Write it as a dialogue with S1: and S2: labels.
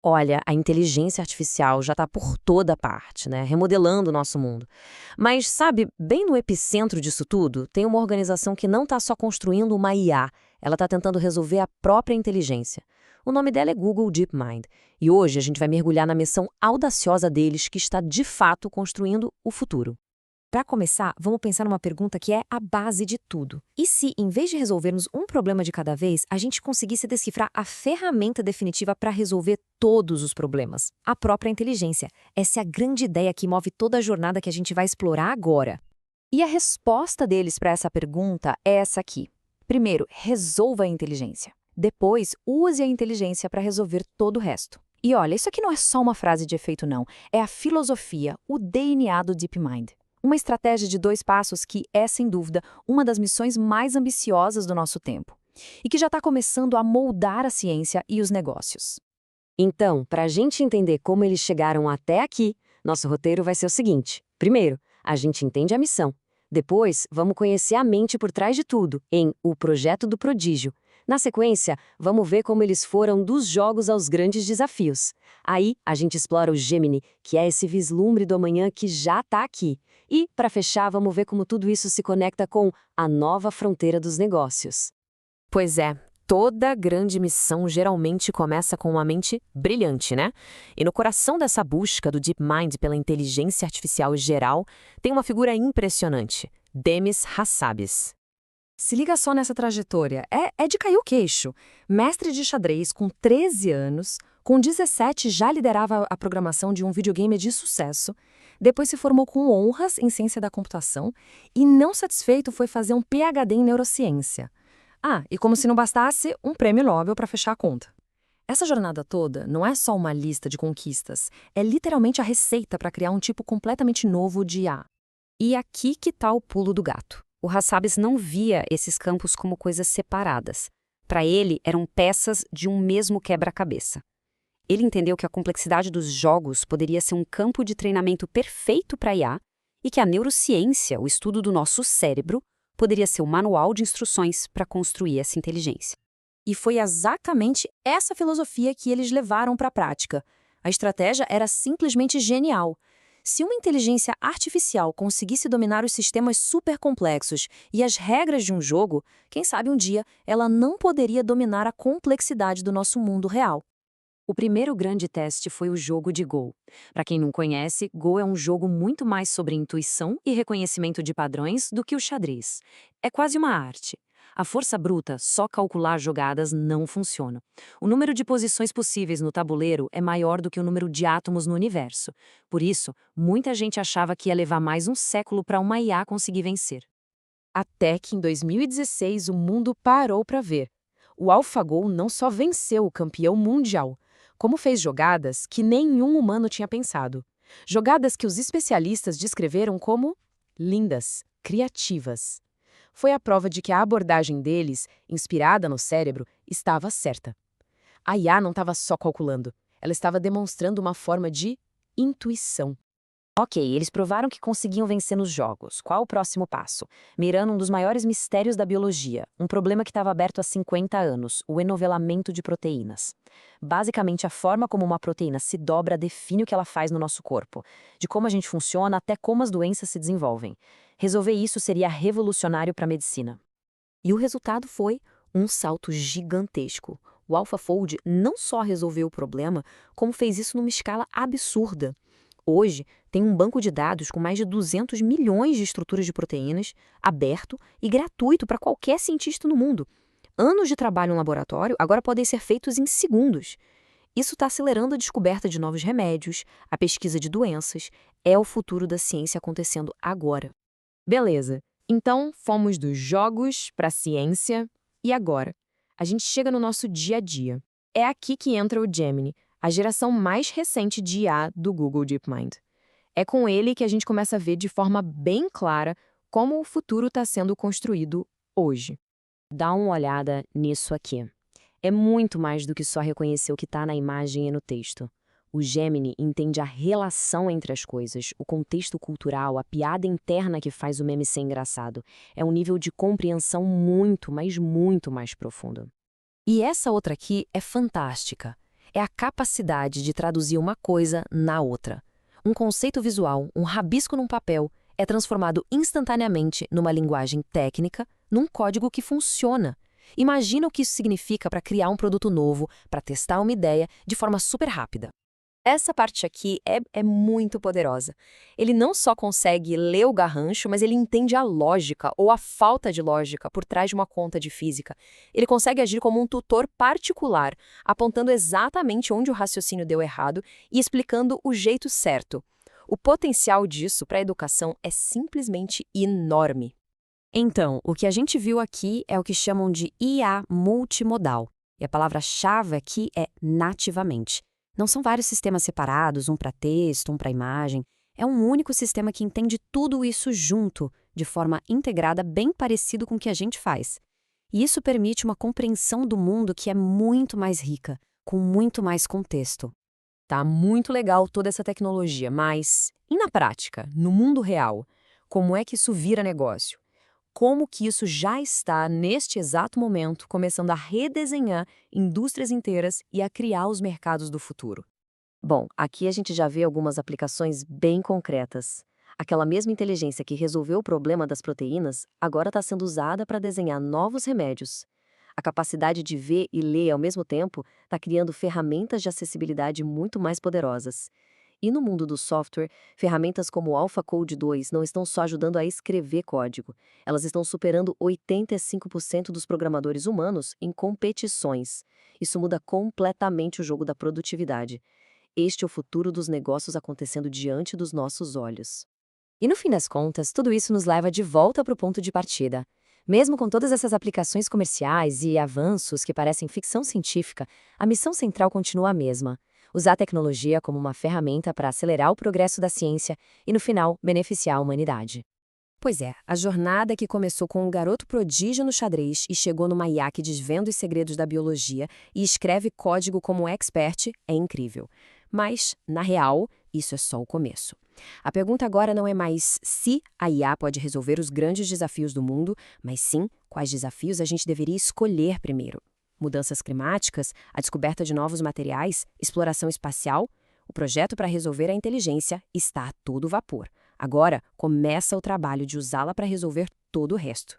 S1: Olha, a inteligência artificial já está por toda parte, né? Remodelando o nosso mundo. Mas, sabe, bem no epicentro disso tudo, tem uma organização que não está só construindo uma IA, ela está tentando resolver a própria inteligência. O nome dela é Google DeepMind. E hoje a gente vai mergulhar na missão audaciosa deles que está de fato construindo o futuro.
S2: Para começar, vamos pensar numa pergunta que é a base de tudo. E se, em vez de resolvermos um problema de cada vez, a gente conseguisse decifrar a ferramenta definitiva para resolver todos os problemas? A própria inteligência. Essa é a grande ideia que move toda a jornada que a gente vai explorar agora.
S3: E a resposta deles para essa pergunta é essa aqui. Primeiro, resolva a inteligência. Depois, use a inteligência para resolver todo o resto. E olha, isso aqui não é só uma frase de efeito não, é a filosofia, o DNA do DeepMind. Uma estratégia de 2 passos que é, sem dúvida, uma das missões mais ambiciosas do nosso tempo. E que já está começando a moldar a ciência e os negócios.
S1: Então, para a gente entender como eles chegaram até aqui, nosso roteiro vai ser o seguinte. Primeiro, a gente entende a missão. Depois, vamos conhecer a mente por trás de tudo, em O Projeto do Prodígio. Na sequência, vamos ver como eles foram dos jogos aos grandes desafios. Aí, a gente explora o Gemini, que é esse vislumbre do amanhã que já está aqui. E, para fechar, vamos ver como tudo isso se conecta com a nova fronteira dos negócios.
S2: Pois é, toda grande missão geralmente começa com uma mente brilhante, né? E no coração dessa busca do DeepMind pela inteligência artificial geral, tem uma figura impressionante, Demis Hassabis. Se liga só nessa trajetória, é de cair o queixo. Mestre de xadrez com 13 anos, com 17 já liderava a programação de um videogame de sucesso, depois se formou com honras em ciência da computação e, não satisfeito, foi fazer um PhD em neurociência. Ah, e como se não bastasse, um prêmio Nobel para fechar a conta. Essa jornada toda não é só uma lista de conquistas, é literalmente a receita para criar um tipo completamente novo de IA.
S3: E aqui que está o pulo do gato. O Hassabis não via esses campos como coisas separadas. Para ele, eram peças de um mesmo quebra-cabeça. Ele entendeu que a complexidade dos jogos poderia ser um campo de treinamento perfeito para IA e que a neurociência, o estudo do nosso cérebro, poderia ser o manual de instruções para construir essa inteligência.
S2: E foi exatamente essa filosofia que eles levaram para a prática. A estratégia era simplesmente genial. Se uma inteligência artificial conseguisse dominar os sistemas supercomplexos e as regras de um jogo, quem sabe um dia ela não poderia dominar a complexidade do nosso mundo real.
S1: O primeiro grande teste foi o jogo de Go. Para quem não conhece, Go é um jogo muito mais sobre intuição e reconhecimento de padrões do que o xadrez. É quase uma arte. A força bruta, só calcular jogadas, não funciona. O número de posições possíveis no tabuleiro é maior do que o número de átomos no universo. Por isso, muita gente achava que ia levar mais um século para uma IA conseguir vencer.
S2: Até que em 2016 o mundo parou para ver. O AlphaGo não só venceu o campeão mundial, como fez jogadas que nenhum humano tinha pensado. Jogadas que os especialistas descreveram como lindas, criativas. Foi a prova de que a abordagem deles, inspirada no cérebro, estava certa. A IA não estava só calculando, ela estava demonstrando uma forma de intuição.
S1: Ok, eles provaram que conseguiam vencer nos jogos. Qual o próximo passo? Mirando um dos maiores mistérios da biologia, um problema que estava aberto há 50 anos, o enovelamento de proteínas. Basicamente, a forma como uma proteína se dobra define o que ela faz no nosso corpo, de como a gente funciona até como as doenças se desenvolvem. Resolver isso seria revolucionário para a medicina.
S2: E o resultado foi um salto gigantesco. O AlphaFold não só resolveu o problema, como fez isso numa escala absurda. Hoje, tem um banco de dados com mais de 200 milhões de estruturas de proteínas, aberto e gratuito para qualquer cientista no mundo. Anos de trabalho em laboratório agora podem ser feitos em segundos. Isso está acelerando a descoberta de novos remédios, a pesquisa de doenças. É o futuro da ciência acontecendo agora. Beleza, então fomos dos jogos para a ciência e agora? A gente chega no nosso dia a dia. É aqui que entra o Gemini, a geração mais recente de IA do Google DeepMind. É com ele que a gente começa a ver de forma bem clara como o futuro está sendo construído hoje.
S1: Dá uma olhada nisso aqui. É muito mais do que só reconhecer o que está na imagem e no texto. O Gemini entende a relação entre as coisas, o contexto cultural, a piada interna que faz o meme ser engraçado. É um nível de compreensão muito, mas muito mais profundo.
S2: E essa outra aqui é fantástica. É a capacidade de traduzir uma coisa na outra. Um conceito visual, um rabisco num papel, é transformado instantaneamente numa linguagem técnica, num código que funciona. Imagina o que isso significa para criar um produto novo, para testar uma ideia de forma super rápida. Essa parte aqui é muito poderosa. Ele não só consegue ler o garrancho, mas ele entende a lógica ou a falta de lógica por trás de uma conta de física. Ele consegue agir como um tutor particular, apontando exatamente onde o raciocínio deu errado e explicando o jeito certo. O potencial disso para a educação é simplesmente enorme. Então, o que a gente viu aqui é o que chamam de IA multimodal. E a palavra-chave aqui é nativamente. Não são vários sistemas separados, um para texto, um para imagem. É um único sistema que entende tudo isso junto, de forma integrada, bem parecido com o que a gente faz. E isso permite uma compreensão do mundo que é muito mais rica, com muito mais contexto. Tá muito legal toda essa tecnologia, mas e na prática, no mundo real, como é que isso vira negócio? Como que isso já está, neste exato momento, começando a redesenhar indústrias inteiras e a criar os mercados do futuro?
S1: Bom, aqui a gente já vê algumas aplicações bem concretas. Aquela mesma inteligência que resolveu o problema das proteínas agora está sendo usada para desenhar novos remédios. A capacidade de ver e ler ao mesmo tempo está criando ferramentas de acessibilidade muito mais poderosas. E no mundo do software, ferramentas como o AlphaCode 2 não estão só ajudando a escrever código, elas estão superando 85% dos programadores humanos em competições. Isso muda completamente o jogo da produtividade. Este é o futuro dos negócios acontecendo diante dos nossos olhos. E no fim das contas, tudo isso nos leva de volta para o ponto de partida. Mesmo com todas essas aplicações comerciais e avanços que parecem ficção científica, a missão central continua a mesma: usar a tecnologia como uma ferramenta para acelerar o progresso da ciência e, no final, beneficiar a humanidade. Pois é, a jornada que começou com um garoto prodígio no xadrez e chegou numa IA que desvenda os segredos da biologia e escreve código como expert é incrível. Mas, na real, isso é só o começo. A pergunta agora não é mais se a IA pode resolver os grandes desafios do mundo, mas sim quais desafios a gente deveria escolher primeiro. Mudanças climáticas, a descoberta de novos materiais, exploração espacial. O projeto para resolver a inteligência está a todo vapor. Agora começa o trabalho de usá-la para resolver todo o resto.